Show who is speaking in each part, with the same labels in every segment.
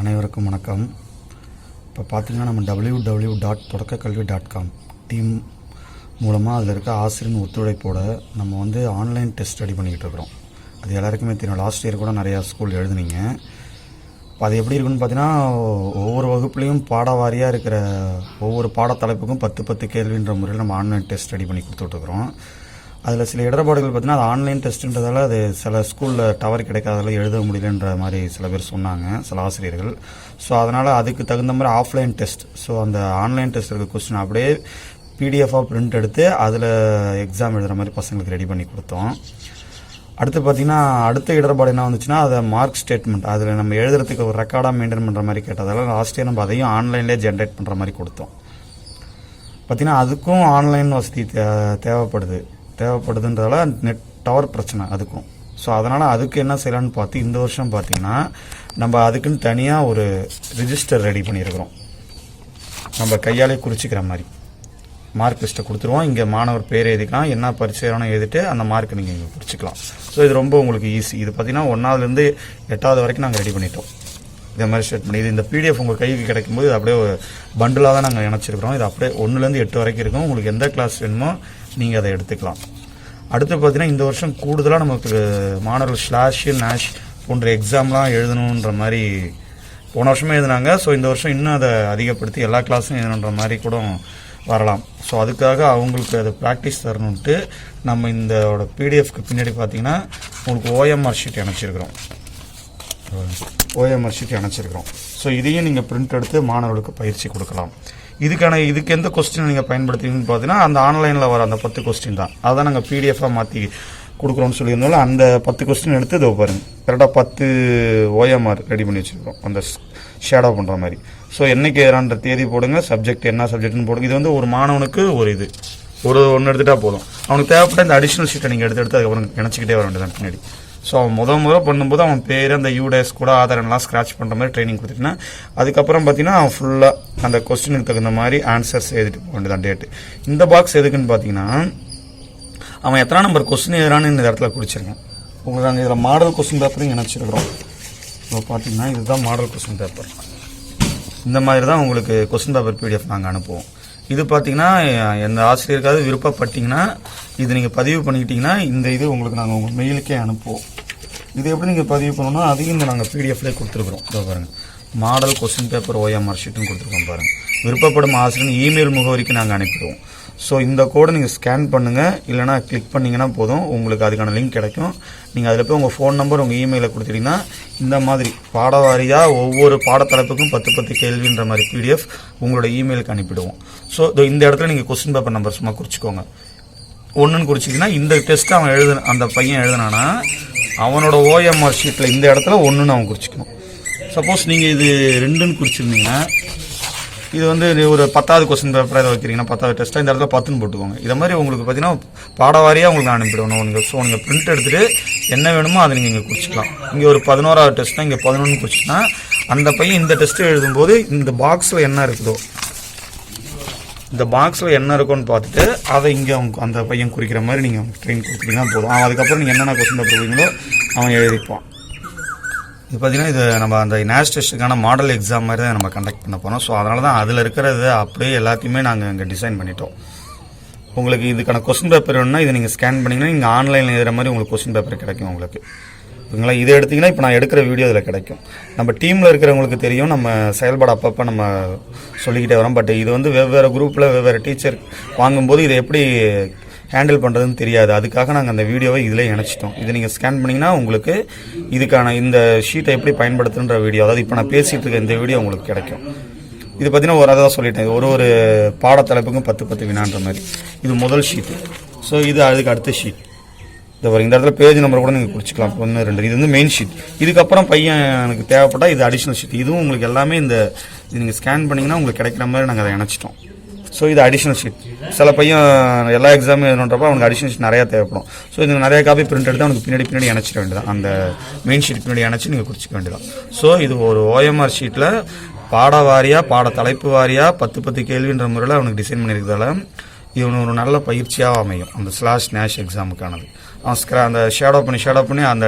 Speaker 1: அனைவருக்கும் வணக்கம். இப்போ பார்த்திங்கன்னா நம்ம www.தொடக்கக்கல்வி.com டீம் மூலமாக அதில் இருக்க ஆசிரியர் ஒத்துழைப்போடு நம்ம வந்து ஆன்லைன் டெஸ்ட் ரெடி பண்ணிக்கிட்டு இருக்கிறோம். அது எல்லாருக்குமே தெரியும். லாஸ்ட் இயர் கூட நிறையா ஸ்கூல் எழுதுனீங்க. இப்போ அது எப்படி இருக்குன்னு பார்த்தீங்கன்னா, ஒவ்வொரு வகுப்புலேயும் பாட வாரியாக இருக்கிற ஒவ்வொரு பாடத்தலைப்புக்கும் 10 கேள்வின்ற முறையில் நம்ம ஆன்லைன் டெஸ்ட் ரெடி பண்ணி கொடுத்துட்ருக்குறோம். அதில் சில இடர்பாடுகள் பார்த்திங்கன்னா, அது ஆன்லைன் டெஸ்ட்டுன்றதால அது சில ஸ்கூலில் டவர் கிடைக்காதால எழுத முடியலன்ற மாதிரி சில பேர் சொன்னாங்க, சில ஆசிரியர்கள். ஸோ அதனால் அதுக்கு தகுந்த மாதிரி ஆஃப்லைன் டெஸ்ட், ஸோ அந்த ஆன்லைன் டெஸ்ட் இருக்க கொஸ்டின் அப்படியே பிடிஎஃபாக பிரிண்ட் எடுத்து அதில் எக்ஸாம் எழுதுகிற மாதிரி பசங்களுக்கு ரெடி பண்ணி கொடுத்தோம். அடுத்து பார்த்திங்கன்னா, அடுத்த இடர்பாடு என்ன வந்துச்சுன்னா, அதை மார்க் ஸ்டேட்மெண்ட் அதில் நம்ம எழுதுறதுக்கு ஒரு ரெக்கார்டாக மெயின்டைன் பண்ணுற மாதிரி கேட்டதால லாஸ்ட் இயர் நம்ம அதையும் ஆன்லைன்லேயே ஜென்ரேட் பண்ணுற மாதிரி கொடுத்தோம். பார்த்திங்கன்னா அதுக்கும் ஆன்லைன் வசதி தேவைப்படுதுன்றதால நெட் டவர் பிரச்சனை அதுக்கும். ஸோ அதனால் அதுக்கு என்ன செய்யலான்னு பார்த்து இந்த வருஷம் பார்த்திங்கன்னா நம்ம அதுக்குன்னு தனியாக ஒரு ரிஜிஸ்டர் ரெடி பண்ணியிருக்கிறோம். நம்ம கையாலே குறிச்சிக்கிற மாதிரி மார்க் லிஸ்ட்டை கொடுத்துருவோம். இங்கே மாணவர் பேர் எழுதிக்கலாம், என்ன பரிச்சையான எழுதிட்டு அந்த மார்க்கை நீங்கள் இங்கே குறிச்சிக்கலாம். ஸோ இது ரொம்ப உங்களுக்கு ஈஸி. இது பார்த்திங்கன்னா 1ஆவதுலேருந்து 8ஆவது வரைக்கும் நாங்கள் ரெடி பண்ணிட்டோம். இதே மாதிரி ஸ்டேட் பண்ணி இது இந்த பிடிஎஃப் உங்கள் கைக்கு கிடைக்கும்போது இது அப்படியே பண்டிலாக தான் நாங்கள் இணைச்சிருக்கிறோம். இது அப்படியே 1லேருந்து 8 வரைக்கும் இருக்கும். உங்களுக்கு எந்த கிளாஸ் வேணுமோ நீங்கள் அதை எடுத்துக்கலாம். அடுத்து பார்த்தீங்கன்னா, இந்த வருஷம் கூடுதலாக நமக்கு மாணவர்கள் ஸ்லாஷ் நேஷ் போன்ற எக்ஸாம்லாம் எழுதணுன்ற மாதிரி போன வருஷமே எழுதினாங்க. ஸோ இந்த வருஷம் இன்னும் அதை அதிகப்படுத்தி எல்லா கிளாஸும் எழுதணுன்ற மாதிரி கூட வரலாம். ஸோ அதுக்காக அவங்களுக்கு அதை ப்ராக்டிஸ் தரணுன்ட்டு நம்ம இந்த பிடிஎஃப்க்கு பின்னாடி பார்த்தீங்கன்னா உங்களுக்கு ஓஎம்ஆர் ஷீட் இணைச்சிருக்கிறோம். ஸோ இதையும் நீங்கள் பிரிண்ட் எடுத்து மாணவர்களுக்கு பயிற்சி கொடுக்கலாம். இதுக்கு எந்த கொஸ்டின் நீங்கள் பயன்படுத்துவீங்கன்னு பார்த்தீங்கன்னா, அந்த ஆன்லைனில் வர அந்த 10 கொஸ்டின் தான். அதான் நாங்கள் பிடிஎஃபாக மாற்றி கொடுக்குறோன்னு சொல்லியிருந்தாலும் அந்த 10 கொஸ்டின் எடுத்து இதோ பாருங்கள், கரெக்டாக 10 ஓஎம்ஆர் ரெடி பண்ணி வச்சுருக்கோம் அந்த ஷேடோ பண்ணுற மாதிரி. ஸோ என்னைக்கு ஏறான்ற தேதி போடுங்க, சப்ஜெக்ட் என்ன சப்ஜெக்ட்னு போடுங்க. இது வந்து ஒரு மாணவனுக்கு ஒன்று எடுத்துகிட்டா போதும். அவனுக்கு தேவைப்பட்ட இந்த அடிஷ்னல் ஷீட்டை நீங்கள் எடுத்து அதுக்கப்புறம் நினச்சிக்கிட்டே வர வேண்டியதான் பின்னாடி. ஸோ அவன் முத பண்ணும்போது அவன் பேர் அந்த யூடேஸ் கூட ஆதாரம்லாம் ஸ்க்ராட்ச் பண்ணுற மாதிரி ட்ரைனிங் கொடுத்துட்டுனா, அதுக்கப்புறம் பார்த்தீங்கன்னா அவன் ஃபுல்லாக அந்த கொஸ்டினுக்கு தகுந்த மாதிரி ஆன்சர்ஸ் எழுதிட்டு போக வேண்டியதான் டேட்டு. இந்த பாக்ஸ் எதுக்குன்னு பார்த்தீங்கன்னா, அவன் எத்தனை நம்பர் கொஸ்டின் எழுதுறான்னு இந்த இடத்துல குறிச்சிருக்கேன். உங்களுக்கு நாங்கள் இதில் மாடல் கொஸ்டின் பேப்பரையும் நினச்சிருக்கிறோம். இப்போ பார்த்தீங்கன்னா இதுதான் மாடல் கொஸ்டின் பேப்பர். இந்த மாதிரி தான் உங்களுக்கு கொஸ்டின் பேப்பர் பிடிஎஃப் நாங்கள் அனுப்புவோம். இது பார்த்தீங்கன்னா எந்த ஆசிரியருக்காவது விருப்பப்பட்டீங்கன்னா இது நீங்கள் பதிவு பண்ணிக்கிட்டிங்கன்னா இந்த இது உங்களுக்கு நாங்கள் உங்கள் மெயிலுக்கே அனுப்புவோம். இது எப்படி நீங்கள் பதிவு பண்ணணும்னா அதையும் இந்த நாங்கள் பிடிஎஃப்லேயே கொடுத்துருக்குறோம். இதோ பாருங்கள், மாடல் கொஸ்டின் பேப்பர் ஓஎம்ஆர் ஷீட்டுன்னு கொடுத்துருக்கோம் பாருங்கள். விருப்பப்படும் ஆசிரியர் இமெயில் முகவரிக்கு நாங்கள் அனுப்பிடுவோம். ஸோ இந்த கோடை நீங்கள் ஸ்கேன் பண்ணுங்கள், இல்லைனா கிளிக் பண்ணிங்கன்னா போதும், உங்களுக்கு அதுக்கான லிங்க் கிடைக்கும். நீங்கள் அதில் போய் உங்கள் ஃபோன் நம்பர் உங்கள் இமெயிலை கொடுத்துட்டிங்கன்னா இந்த மாதிரி பாடவாரியாக ஒவ்வொரு பாடத்தலைப்புக்கும் 10 கேள்வின்ற மாதிரி பிடிஎஃப் உங்களோட இமெயிலுக்கு அனுப்பிடுவோம். ஸோ இந்த இடத்துல நீங்கள் கொஸ்டின் பேப்பர் நம்பர் சும்மா குறிச்சிக்கோங்க. 1ன்னு குறிச்சிங்கன்னா இந்த டெஸ்ட்டு அவன் அந்த பையன் எழுதுனானா அவனோட ஓஎம்ஆர் ஷீட்டில் இந்த இடத்துல 1ன்னு அவன் குறிச்சிக்கணும். சப்போஸ் நீங்கள் இது 2ன்னு குறிச்சிருந்தீங்கன்னா, இது வந்து ஒரு 10வது கொஸ்டின் பேப்பராக இதை வைக்கிறீங்கன்னா 10வது டெஸ்ட்டாக இந்த இடத்துல 10ன்னு போட்டுக்கோங்க. இதை மாதிரி உங்களுக்கு பார்த்தீங்கன்னா பாடவாரியாக உங்களுக்கு நான் அனுப்பிடுவேன். ஸோ நீங்கள் பிரிண்ட் எடுத்துகிட்டு என்ன வேணுமோ அதை நீங்கள் இங்கே குறிச்சிக்கலாம். இங்கே ஒரு 11வது டெஸ்ட்னா இங்கே 11ன்னு குறிச்சிங்கன்னா அந்த பையன் இந்த டெஸ்ட்டு எழுதும்போது இந்த பாக்ஸில் என்ன இருக்குதோ, இந்த பாக்ஸில் என்ன இருக்குன்னு பார்த்துட்டு அதை இங்கே அந்த பையன் குறிக்கிற மாதிரி நீங்கள் ட்ரெயின் கொடுத்துட்டீங்கன்னா போதும். அதுக்கப்புறம் நீங்கள் என்னென்ன கொஸ்டின் பேப்பர் வைங்களோ அவன் எழுதிப்பான். இது பார்த்தீங்கன்னா இது நம்ம அந்த நேஷ் டெஸ்ட்டுக்கான மாடல் எக்ஸாம் மாதிரி தான் நம்ம கண்டக்ட் பண்ண போகிறோம். ஸோ அதனால தான் அதில் இருக்கிறது அப்படியே எல்லாத்தையுமே நாங்கள் இங்கே டிசைன் பண்ணிட்டோம். உங்களுக்கு இதுக்கான கொஸ்டின் பேப்பர் வேணும்னா இதை நீங்கள் ஸ்கேன் பண்ணிங்கன்னா நீங்கள் ஆன்லைனில் எழுதுகிற மாதிரி உங்களுக்கு கொஸ்டின் பேப்பர் கிடைக்கும் உங்களுக்கு. ஓகேங்களா? இதை எடுத்திங்கன்னா இப்போ நான் எடுக்கிற வீடியோ இதில் கிடைக்கும். நம்ம டீமில் இருக்கிறவங்களுக்கு தெரியும், நம்ம செயல்பாடு அப்பப்போ நம்ம சொல்லிக்கிட்டே வரோம். பட் இது வந்து வெவ்வேறு குரூப்பில் வெவ்வேறு டீச்சர் வாங்கும்போது இதை எப்படி ஹேண்டில் பண்ணுறதுன்னு தெரியாது. அதுக்காக நாங்கள் அந்த வீடியோவை இதில் இணைச்சிட்டோம். இதை நீங்கள் ஸ்கேன் பண்ணிங்கன்னா உங்களுக்கு இதுக்கான இந்த ஷீட்டை எப்படி பயன்படுத்துன்ற வீடியோ, அதாவது இப்போ நான் பேசிகிட்டு இருக்க இந்த வீடியோ உங்களுக்கு கிடைக்கும். இது பார்த்தீங்கன்னா ஒரு அதான் சொல்லிட்டேன், ஒரு பாடத்தலைப்புக்கும் 10 வினான்ற மாதிரி. இது முதல் ஷீட்டு. ஸோ இது அதுக்கு அடுத்த ஷீட். இந்த இடத்துல பேஜ் நம்பர் கூட நீங்கள் குறிச்சிக்கலாம், 1, 2. இது வந்து மெயின் ஷீட். இதுக்கப்புறம் பையன் எனக்கு தேவைப்பட்டால் இது அடிஷ்னல் ஷீட். இதுவும் உங்களுக்கு எல்லாமே இது நீங்கள் ஸ்கேன் பண்ணிங்கன்னா உங்களுக்கு கிடைக்கிற மாதிரி நாங்கள் அதை இணைச்சிட்டோம். ஸோ இது அடிஷ்னல் ஷீட். சில பையன் எல்லா எக்ஸாமும் எழுதணுன்றப்ப அவனுக்கு அடிஷ்னல் ஷீட் நிறையா தேவைப்படும். ஸோ இது நிறைய காப்பி பிரிண்ட் எடுத்து அவனுக்கு பின்னாடி இணைச்சிட வேண்டியதான். அந்த மெயின் ஷீட் பின்னாடி இணைச்சி நீங்கள் குறிச்சிக்க வேண்டியதான். ஸோ இது ஒரு ஓஎம்ஆர் ஷீட்டில் பாட வாரியாக பாட தலைப்பு வாரியாக 10 கேள்வின்ற முறையில் அவனுக்கு டிசைன் பண்ணியிருக்கிறதால இவனு ஒரு நல்ல பயிற்சியாக அமையும் அந்த ஸ்லாஷ் நேஷ் எக்ஸாமுக்கானது. அவன் அந்த ஷேடோ பண்ணி அந்த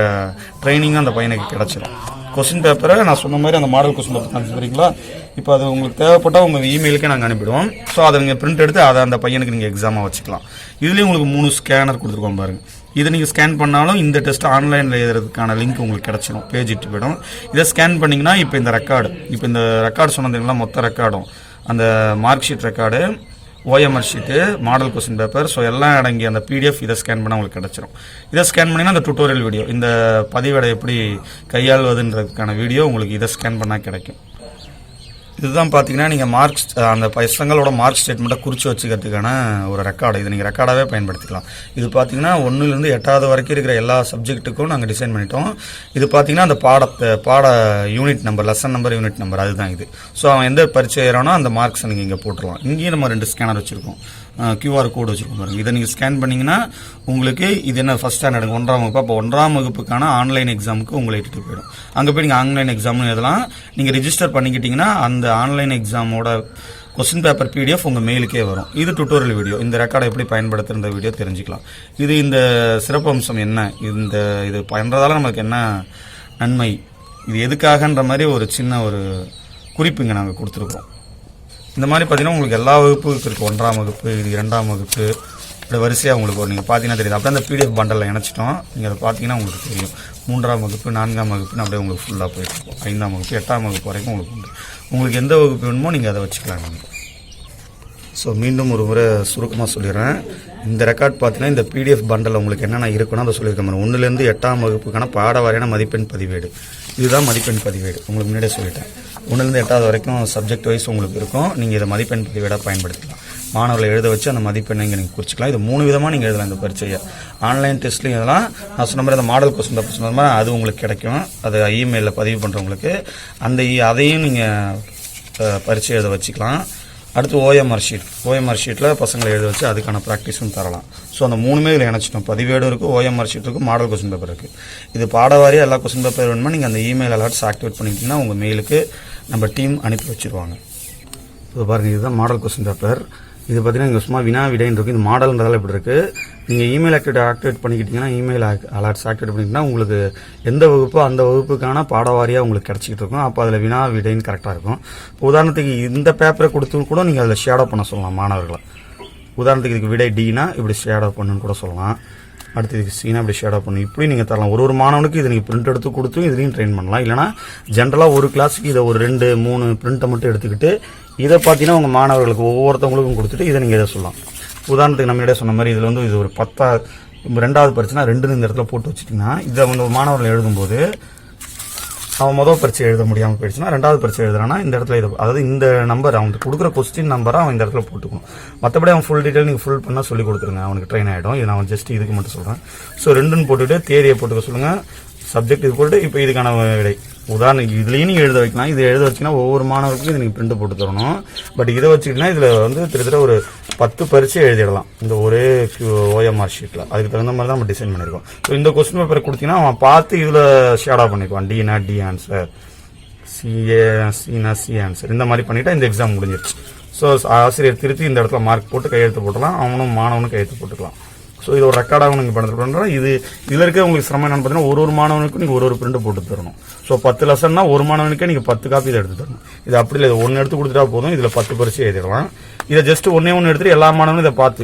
Speaker 1: ட்ரைனிங்கும் அந்த பையனுக்கு கிடச்சிடும். கொஸ்டின் பேப்பரை நான் சொன்ன மாதிரி அந்த மாடல் கொஸ்டின் பேப்பர் தான் சரிங்களா. இப்போ அது உங்களுக்கு தேவைப்பட்டால் உங்கள் இமெயிலுக்கே நாங்கள் அனுப்பிடுவோம். ஸோ அதை நீங்கள் பிரிண்ட் எடுத்து அதை அந்த பையனுக்கு நீங்கள் எக்ஸாமாக வச்சுக்கலாம். இதுலேயும் உங்களுக்கு 3 ஸ்கேனர் கொடுத்துருக்கோம் பாருங்கள். இதை நீங்கள் ஸ்கேன் பண்ணாலும் இந்த டெஸ்ட் ஆன்லைனில் எழுதுறதுக்கான லிங்க் உங்களுக்கு கிடச்சிடும், பேஜ் இட்டு போயிடும். இதை ஸ்கேன் பண்ணிங்கன்னா இப்போ இந்த ரெக்கார்டு சொன்னதுங்களா, மொத்த ரெக்கார்டும் அந்த mark sheet record, OMR sheet, model question paper, so எல்லாம் அடங்கி அந்த PDF இதை ஸ்கேன் பண்ணால் உங்களுக்கு கிடச்சிரும். இதை ஸ்கேன் பண்ணிங்கன்னா அந்த டுட்டோரியல் வீடியோ, இந்த பதிவேடை எப்படி கையாள்வதுன்றதுக்கான வீடியோ உங்களுக்கு இதை ஸ்கேன் பண்ணால் கிடைக்கும். இதுதான் பார்த்தீங்கன்னா நீங்கள் அந்த பசங்களோட மார்க் ஸ்டேட்மெண்ட்டை குறித்து வச்சுக்கிறதுக்கான ஒரு ரெக்கார்டு. இது நீங்கள் ரெக்கார்டாகவே பயன்படுத்திக்கலாம். இது பார்த்தீங்கன்னா 1லேருந்து 8வது வரைக்கும் இருக்கிற எல்லா சப்ஜெக்ட்டுக்கும் நாங்கள் டிசைன் பண்ணிட்டோம். இது பார்த்தீங்கன்னா அந்த பாட unit number, lesson number, unit number, அதுதான் இது. ஸோ அவன் எந்த பரீட்சை ஏறானோ அந்த மார்க்ஸை நீங்கள் இங்கே போட்டுடலாம். இங்கேயும் நம்ம 2 ஸ்கேனர் வச்சுருக்கோம், QR கோடு வச்சுருக்கோம் பாருங்க. இதை நீங்கள் ஸ்கேன் பண்ணிங்கன்னா உங்களுக்கு இது என்ன ஃபஸ்ட் ஸ்டாண்டர்டுக்கு 1ஆம் வகுப்பு, அப்போ 1ஆம் வகுப்புக்கான ஆன்லைன் எக்ஸாமுக்கு உங்களை இட்டுட்டு போயிடும். அங்கே போய் நீங்கள் ஆன்லைன் எக்ஸாம்னு எழுதலாம். நீங்கள் ரிஜிஸ்டர் பண்ணிக்கிட்டிங்கன்னா அந்த ஆன்லைன் எக்ஸாமோட கொஸ்டின் பேப்பர் PDF உங்கள் மெயிலுக்கே வரும். இது டுட்டோரியல் வீடியோ, இந்த ரெக்கார்டை எப்படி பயன்படுத்துகிற வீடியோ தெரிஞ்சுக்கலாம். இது இந்த சிறப்பு அம்சம் என்ன, இது பண்ணுறதால நமக்கு என்ன நன்மை, இது எதுக்காகன்ற மாதிரி ஒரு சின்ன ஒரு குறிப்புங்க நாங்கள் கொடுத்துருக்கோம். இந்த மாதிரி பார்த்தீங்கன்னா உங்களுக்கு எல்லா வகுப்புக்கும் இருக்குது. 1ஆம் வகுப்பு, இது 2ஆம் வகுப்பு, இப்படி வரிசையாக உங்களுக்கு நீங்கள் பார்த்தீங்கன்னா தெரியுது. அப்படியே அந்த PDF பண்டலில் இணைச்சிட்டோம். நீங்கள் அதை பார்த்தீங்கன்னா உங்களுக்கு தெரியும். 3ஆம் வகுப்பு, 4ஆம் வகுப்புன்னு அப்படியே உங்களுக்கு ஃபுல்லாக போயிட்டுருக்கும். 5ஆம் வகுப்பு, 8ஆம் வகுப்பு வரைக்கும் உங்களுக்கு உண்டு. உங்களுக்கு எந்த வகுப்பு வேணுமோ நீங்கள் அதை வச்சுக்கலாம் நீங்கள். ஸோ மீண்டும் ஒரு முறை சுருக்கமாக சொல்லிடுறேன். இந்த ரெக்கார்ட் பார்த்தீங்கன்னா இந்த PDF பண்டல் உங்களுக்கு என்னென்ன இருக்குன்னா அதை சொல்லியிருக்கேன். 1லேருந்து 8ஆம் வகுப்புக்கான பாட வாரியான மதிப்பெண் பதிவேடு, இதுதான் மதிப்பெண் பதிவேடு. உங்களுக்கு முன்னாடியே சொல்லிட்டேன். 1லேருந்து 8வது வரைக்கும் சப்ஜெக்ட் வைஸ் உங்களுக்கு இருக்கும். நீங்கள் இதை மதிப்பெண் பதிவேடாக பயன்படுத்தலாம். மாணவர்களை எழுத வச்சு அந்த மதிப்பெண்ணை இங்கே நீங்கள் குறிச்சிக்கலாம். இது 3 விதமாக நீங்கள் எழுதலாம். இந்த பரீட்சையை ஆன்லைன் டெஸ்ட்லையும் எழுதலாம். நான் சொன்ன மாதிரி அந்த மாடல் கொஸ்டின் பேப்பர் சொன்ன மாதிரி அது உங்களுக்கு கிடைக்கும். அது இமெயிலில் பதிவு பண்ணுறவங்களுக்கு அதையும் நீங்கள் பரீட்சை எழுத வச்சுக்கலாம். அடுத்து OMR ஷீட்டில் பசங்களை எழுத வச்சு அதுக்கான ப்ராக்டிஸும் தரலாம். ஸோ அந்த 3மே இதில் இணைச்சிட்டோம். பதிவேடும் இருக்குது, OMR ஷீட் இருக்குது, மாடல் கொஸ்டின் பேப்பர் இருக்குது. இது பாடவாரியாக எல்லா கொஸ்டின் பேப்பர் வேணுமா நீங்கள் அந்த இமெயில் அலர்ட்ஸ் ஆக்டிவேட் பண்ணிக்கிட்டிங்கன்னா உங்கள் மெயிலுக்கு நம்ம டீம் அனுப்பி வச்சுருவாங்க. இப்போ பாருங்கள், இதுதான் மாடல் கொஸ்டின் பேப்பர். இது பார்த்தீங்கன்னா இங்கே சும்மா வினா விடைன்னு இருக்குது. இது மாடல்ன்றதால இப்படி இருக்குது. நீங்கள் இமெயில் ஆக்டிவேட் பண்ணிக்கிட்டிங்கன்னா, இமெயில் அலர்ட்ஸ் ஆக்டிவேட் பண்ணிக்கிட்டிங்கன்னா உங்களுக்கு எந்த வகுப்போ அந்த வகுப்புக்கான பாடவாரியாக உங்களுக்கு கிடச்சிக்கிட்டு இருக்கும். அப்போ அதில் வினா விடைன்னு கரெக்டாக இருக்கும். இப்போ உதாரணத்துக்கு இந்த பேப்பரை கொடுத்து கூட நீங்கள் அதில் ஷேடோ பண்ண சொல்லலாம் மாணவர்களை. உதாரணத்துக்கு இதுக்கு விடை Dனா இப்படி ஷேடோ பண்ணுன்னு கூட சொல்லலாம். அடுத்து இதுக்கு சீனா இப்படி ஷேடோ பண்ணணும், இப்படி நீங்கள் தரலாம். ஒரு மாணவனுக்கு இதை நீங்கள் பிரிண்ட் எடுத்து கொடுத்தும் இதுலையும் ட்ரெயின் பண்ணலாம். இல்லைனா ஜென்ரலாக ஒரு கிளாஸுக்கு இதை ஒரு 2-3 பிரிண்ட்டை மட்டும் எடுத்துக்கிட்டு இதை பார்த்தீங்கன்னா உங்கள் மாணவர்களுக்கு ஒவ்வொருத்தவங்களுக்கும் கொடுத்துட்டு இதை நீங்கள் எதை சொல்லலாம். உதாரணத்துக்கு நம்ம இடையே சொன்ன மாதிரி இதில் வந்து இது ஒரு 2வது பரீட்சைனா 2 இந்த இடத்துல போட்டு வச்சுட்டிங்கன்னா இதை வந்து மாணவர்கள் எழுதும்போது அவன் முதல் பரீட்சை எழுத முடியாமல் போயிடுச்சுன்னா 2வது பரீட்சை எழுதுறான்னா இந்த இடத்துல அதாவது இந்த நம்பர் அவனுக்கு கொடுக்குற கொஸ்டின் நம்பரை அவன் இந்த இடத்துல போட்டுக்கணும். மற்றபடி அவன் ஃபுல் டீட்டெயில் நீங்கள் ஃபுல் பண்ணால் சொல்லி கொடுத்துருங்க, அவனுக்கு ட்ரெயின் ஆகிடும். இது நான் ஜஸ்ட் இதுக்கு மட்டும் சொல்கிறேன். ஸோ 2ன்னு போட்டுவிட்டு தேதியை போட்டுக்க சொல்லுங்கள், சப்ஜெக்ட் இது போட்டு இப்போ இதுக்கான விடை. உதாரணம் இதுலேயும் நீங்கள் எழுத வைக்கலாம். இது எழுத வச்சிங்கன்னா ஒவ்வொரு மாணவருக்கும் இது நீங்கள் பிரிண்ட் போட்டு தரணும். பட் இதை வச்சுக்கிட்டா இதில் வந்து கிட்டத்தட்ட ஒரு 10 பரீட்சை எழுதிடலாம் இந்த ஒரே OMR ஷீட்டில். அதுக்கு தகுந்த மாதிரி தான் நம்ம டிசைன் பண்ணியிருக்கோம். ஸோ இந்த கொஸ்டின் பேப்பரை கொடுத்தீங்கன்னா அவன் பார்த்து இதில் ஷேடா பண்ணிக்குவான். Dனா D ஆன்சர், Cனா C ஆன்சர், இந்த மாதிரி பண்ணிவிட்டா இந்த எக்ஸாம் முடிஞ்சிருச்சு. ஸோ ஆசிரியர் திருத்தி இந்த இடத்துல மார்க் போட்டு கையெழுத்து போட்டுக்கலாம், அவனும் மாணவனும் கையெழுத்து போட்டுக்கலாம். ஸோ இது ஒரு ரெக்கார்டாகவும் நீங்கள் பண்ணுறதுனா இதில் இருக்க உங்களுக்கு சிரமம் என்னன்னு பார்த்தீங்கன்னா ஒரு மாணவனுக்கும் நீங்கள் ஒரு பிரிண்ட் போட்டு தரணும். ஸோ 10 லெசன்னா ஒரு மாணவனுக்கே நீங்கள் 10 காப்பி இதை எடுத்து தரணும். இது அப்படி இல்லை, 1 எடுத்து கொடுத்துட்டா போதும். இதில் 10 பரீட்சை எழுதிடலாம். இதை ஜஸ்ட் ஒன்று எடுத்துட்டு எல்லா மாணவனும் இதை பார்த்து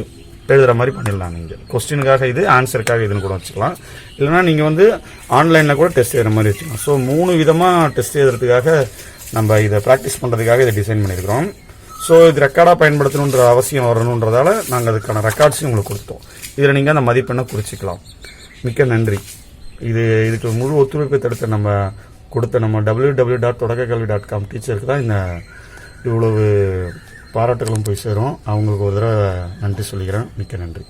Speaker 1: எழுதுகிற மாதிரி பண்ணிடலாம். நீங்கள் கொஸ்டினுக்காக இது, ஆன்சருக்காக இதுன்னு கூட வச்சுக்கலாம். இல்லைனா நீங்கள் வந்து ஆன்லைனில் கூட டெஸ்ட் எழுதுகிற மாதிரி வச்சுக்கலாம். ஸோ 3 விதமாக டெஸ்ட் எழுதுறதுக்காக நம்ம இதை ப்ராக்டிஸ் பண்ணுறதுக்காக இதை டிசைன் பண்ணியிருக்கிறோம். ஸோ இது ரெக்கார்டாக பயன்படுத்தணுன்ற அவசியம் வரணுன்றதால நாங்கள் அதுக்கான ரெக்கார்ட்ஸையும் உங்களுக்கு கொடுத்தோம். இதில் நீங்கள் அந்த மதிப்பெண்ணை குறிச்சிக்கலாம். மிக்க நன்றி. இதுக்கு முழு ஒத்துழைப்பை தடுத்த நம்ம www.தொடக்கக்கல்வி.com டீச்சருக்கு தான் இந்த இவ்வளவு பாராட்டுகளும் போய் சேரும். அவங்களுக்கு ஒரு தடவை நன்றி சொல்லிக்கிறேன். மிக்க நன்றி.